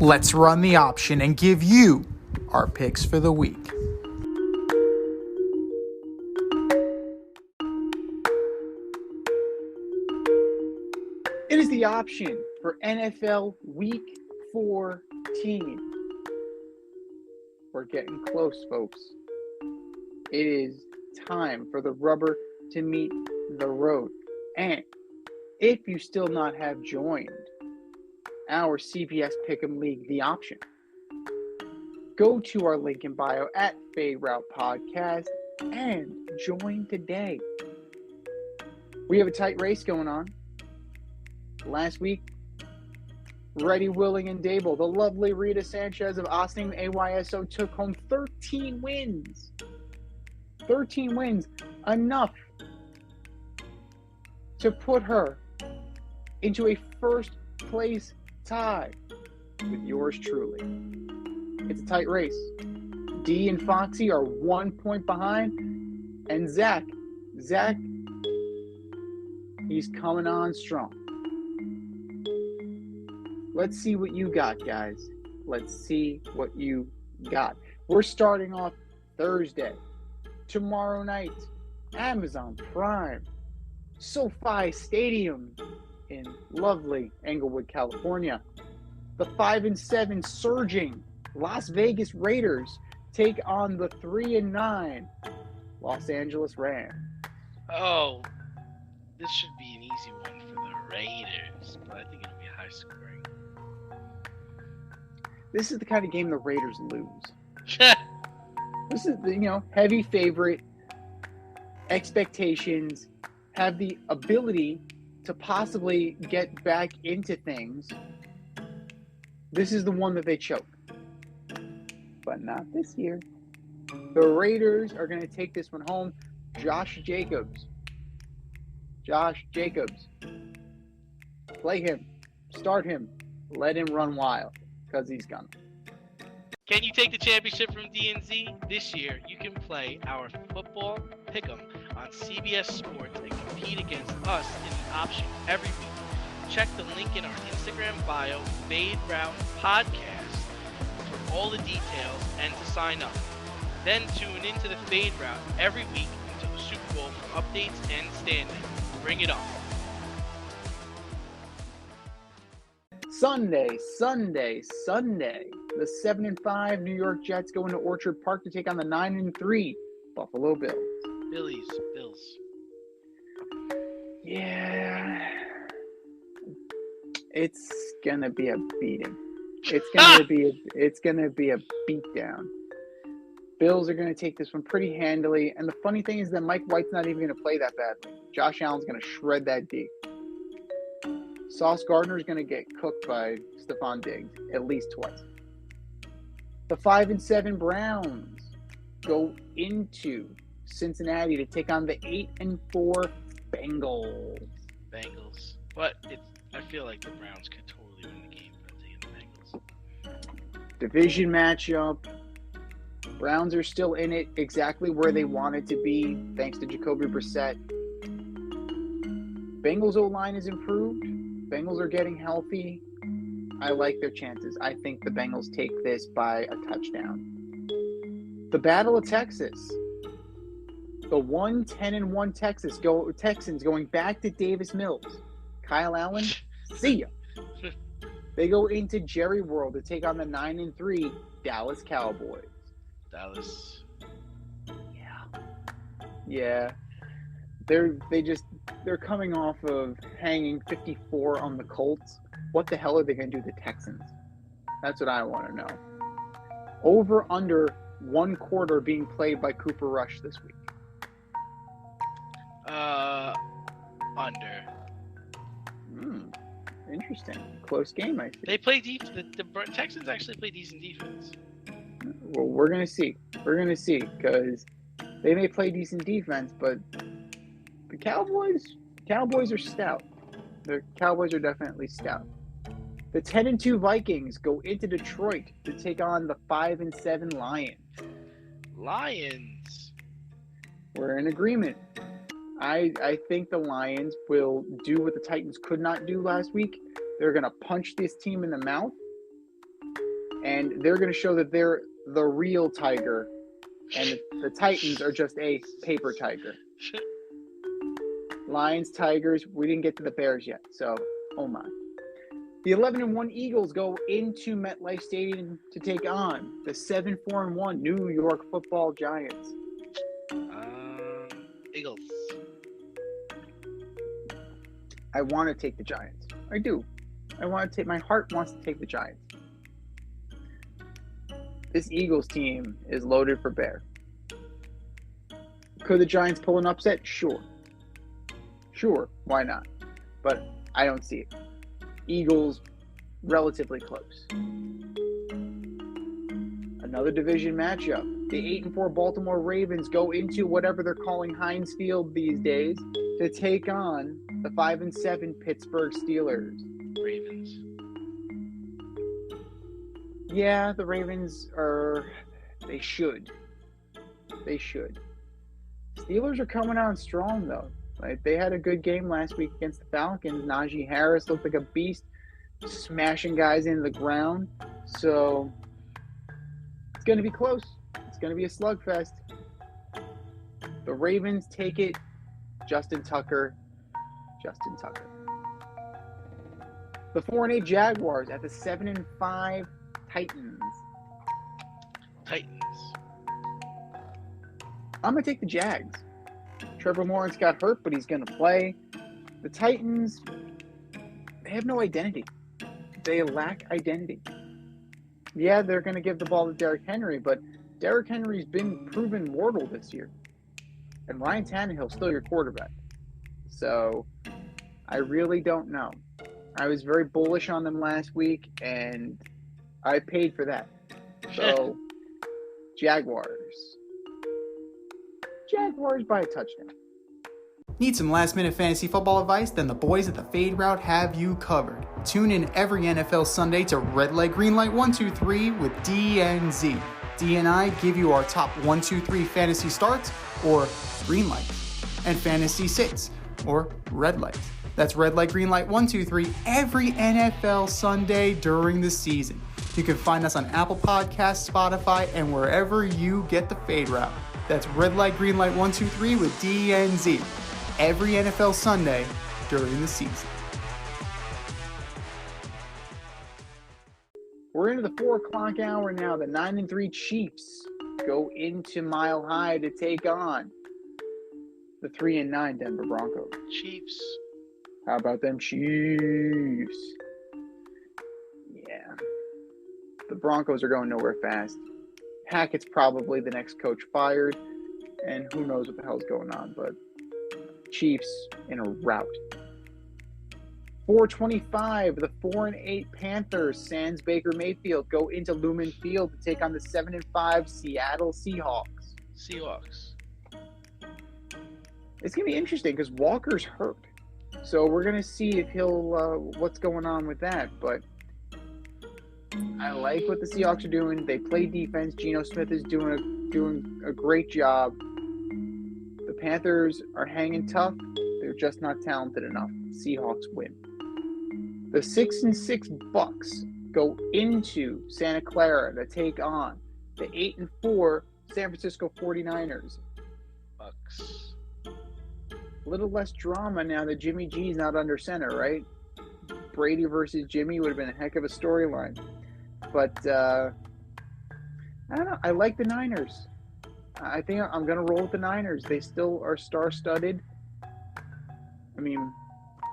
Let's run the option and give you our picks for the week. It is the option for NFL Week 14. We're getting close, folks. It is time for the rubber to meet the road. And if you still not have joined our CBS Pick'em League, The Option, go to our link in bio at Fade Route Podcast and join today. We have a tight race going on. Last week, Ready, Willing, and Dable, the lovely Rita Sanchez of Austin AYSO, took home 13 wins. 13 wins, enough to put her into a first place tie with yours truly. It's a tight race. D and Foxy are 1 point behind, and Zach, he's coming on strong. Let's see what you got, guys. Let's see what you got. We're starting off Thursday. Tomorrow night, Amazon Prime, SoFi Stadium in lovely Englewood, California. The 5-7 surging Las Vegas Raiders take on the 3-9 Los Angeles Rams. Oh, this should be an easy one for the Raiders, but I think it'll be high scoring. This is the kind of game the Raiders lose. This is, heavy favorite, expectations, have the ability to possibly get back into things. This is the one that they choke. But not this year. The Raiders are going to take this one home. Josh Jacobs. Play him. Start him. Let him run wild. Because he's gonna. Can you take the championship from DNZ? This year, you can play our football pick'em on CBS Sports and compete against us in the option every week. Check the link in our Instagram bio, Fade Route Podcast, for all the details and to sign up. Then tune into the Fade Route every week until the Super Bowl for updates and standings. Bring it on. Sunday. The 7-5 New York Jets go into Orchard Park to take on the 9-3 Buffalo Bills. Bills. Yeah. It's gonna be a beating. It's gonna be a beatdown. Bills are gonna take this one pretty handily, and the funny thing is that Mike White's not even gonna play that badly. Josh Allen's gonna shred that D. Sauce Gardner's going to get cooked by Stephon Diggs at least twice. The 5-7 Browns go into Cincinnati to take on the 8-4 Bengals. But I feel like the Browns could totally win the game by taking the Bengals. Division matchup. Browns are still in it exactly where they wanted to be thanks to Jacoby Brissett. Bengals O-line is improved. Bengals are getting healthy. I like their chances. I think the Bengals take this by a touchdown. The Battle of Texas. The 1-10-1 Texans going back to Davis Mills. Kyle Allen, see ya. They go into Jerry World to take on the 9-3 Dallas Cowboys. Dallas. Yeah. They're coming off of hanging 54 on the Colts. What the hell are they going to do to the Texans? That's what I want to know. Over under 1 quarter being played by Cooper Rush this week. Under. Interesting. Close game, I see. They play defense. The Texans actually play decent defense. Well, we're going to see. Because they may play decent defense, but the Cowboys are stout. The Cowboys are definitely stout. The 10-2 Vikings go into Detroit to take on the 5-7 Lions. We're in agreement. I think the Lions will do what the Titans could not do last week. They're going to punch this team in the mouth, and they're going to show that they're the real tiger, and the Titans are just a paper tiger. Lions, Tigers, we didn't get to the Bears yet, so oh my. The 11-1 Eagles go into MetLife Stadium to take on the 7-4-1 New York Football Giants. Eagles. I want to take the Giants. I do. My heart wants to take the Giants. This Eagles team is loaded for bear. Could the Giants pull an upset? Sure. Why not? But I don't see it. Eagles, relatively close. Another division matchup. The 8-4 Baltimore Ravens go into whatever they're calling Heinz Field these days to take on the 5-7 Pittsburgh Steelers. Ravens. Yeah, the Ravens they should. Steelers are coming on strong, though. Like, they had a good game last week against the Falcons. Najee Harris looked like a beast, smashing guys into the ground. So, it's going to be close. It's going to be a slugfest. The Ravens take it. Justin Tucker. The 4-8 Jaguars at the 7-5 Titans. I'm going to take the Jags. Trevor Lawrence got hurt, but he's going to play. The Titans, they have no identity. They lack identity. Yeah, they're going to give the ball to Derrick Henry, but Derrick Henry's been proven mortal this year. And Ryan Tannehill's still your quarterback. So, I really don't know. I was very bullish on them last week, and I paid for that. So, Jaguars by a touchdown. Need some last-minute fantasy football advice? Then the boys at the Fade Route have you covered. Tune in every NFL Sunday to Red Light, Green Light 1, 2, 3 with DNZ. D and I give you our top 1, 2, 3 fantasy starts, or green light, and fantasy sits, or red light. That's Red Light, Green Light 1, 2, 3 every NFL Sunday during the season. You can find us on Apple Podcasts, Spotify, and wherever you get the Fade Route. That's Red Light, Green Light 1, 2, 3 with DNZ every NFL Sunday during the season. We're into the 4 o'clock hour now. The 9-3 Chiefs go into Mile High to take on the 3-9 Denver Broncos. Chiefs. How about them Chiefs? Yeah. The Broncos are going nowhere fast. Hackett's probably the next coach fired, and who knows what the hell's going on, but Chiefs in a rout. 4:25, the 4-8 Panthers, sans Baker Mayfield, go into Lumen Field to take on the 7-5 Seattle Seahawks. It's going to be interesting because Walker's hurt. So we're going to see if what's going on with that, but I like what the Seahawks are doing. They play defense. Geno Smith is doing a great job. The Panthers are hanging tough. They're just not talented enough. Seahawks win. The 6-6 Bucks go into Santa Clara to take on the 8-4 San Francisco 49ers. Bucks. A little less drama now that Jimmy G's not under center, right? Brady versus Jimmy would have been a heck of a storyline. But, I don't know. I like the Niners. I think I'm going to roll with the Niners. They still are star-studded. I mean,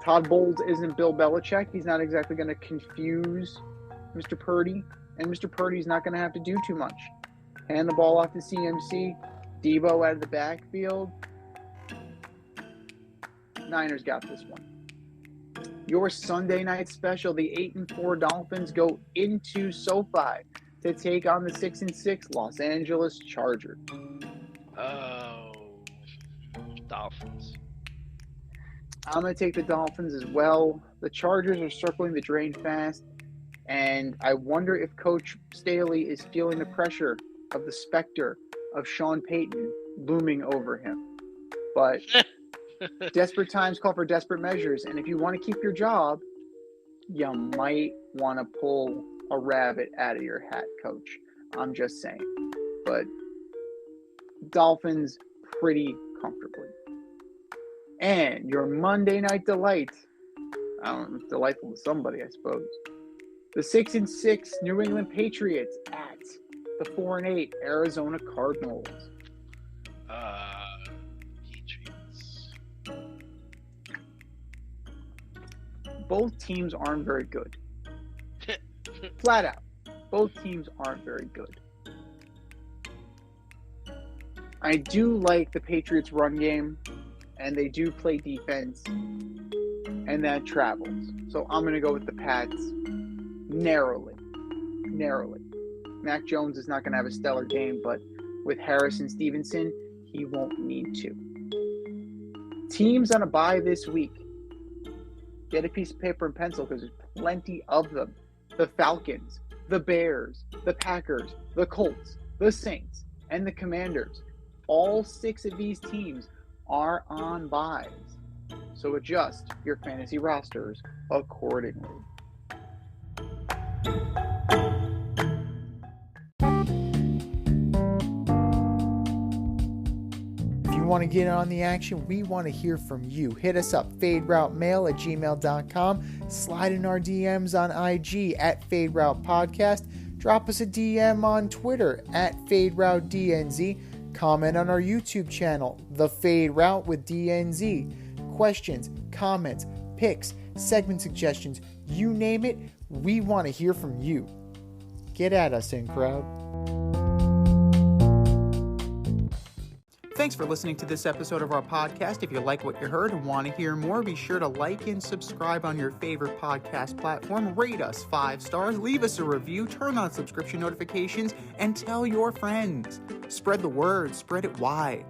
Todd Bowles isn't Bill Belichick. He's not exactly going to confuse Mr. Purdy. And Mr. Purdy's not going to have to do too much. Hand the ball off to CMC. Debo out of the backfield. Niners got this one. Your Sunday night special, the 8-4 Dolphins go into SoFi to take on the 6-6 Los Angeles Chargers. Oh, Dolphins. I'm going to take the Dolphins as well. The Chargers are circling the drain fast, and I wonder if Coach Staley is feeling the pressure of the specter of Sean Payton looming over him. But desperate times call for desperate measures, and if you want to keep your job, you might want to pull a rabbit out of your hat, coach. I'm just saying. But Dolphins pretty comfortably. And your Monday night delight, I don't know, it's delightful to somebody, I suppose. The 6-6 New England Patriots at the 4-8 Arizona Cardinals. Patriots. Both teams aren't very good. Flat out. Both teams aren't very good. I do like the Patriots' run game, and they do play defense, and that travels. So I'm going to go with the Pats narrowly. Mac Jones is not going to have a stellar game, but with Harris and Stevenson, he won't need to. Teams on a bye this week. Get a piece of paper and pencil because there's plenty of them. The Falcons, the Bears, the Packers, the Colts, the Saints, and the Commanders. All 6 of these teams are on byes. So adjust your fantasy rosters accordingly. If you want to get on the action, we want to hear from you. Hit us up, faderoutemail@gmail.com. Slide in our DMs on IG @FadeRoutePodcast. Drop us a DM on Twitter @FadeRouteDNZ. Comment on our YouTube channel, The Fade Route with DNZ. Questions, comments, picks, segment suggestions, you name it, we want to hear from you. Get at us, in crowd. Thanks for listening to this episode of our podcast. If you like what you heard and want to hear more, be sure to like and subscribe on your favorite podcast platform. Rate us 5 stars, leave us a review, turn on subscription notifications, and tell your friends. Spread the word, spread it wide.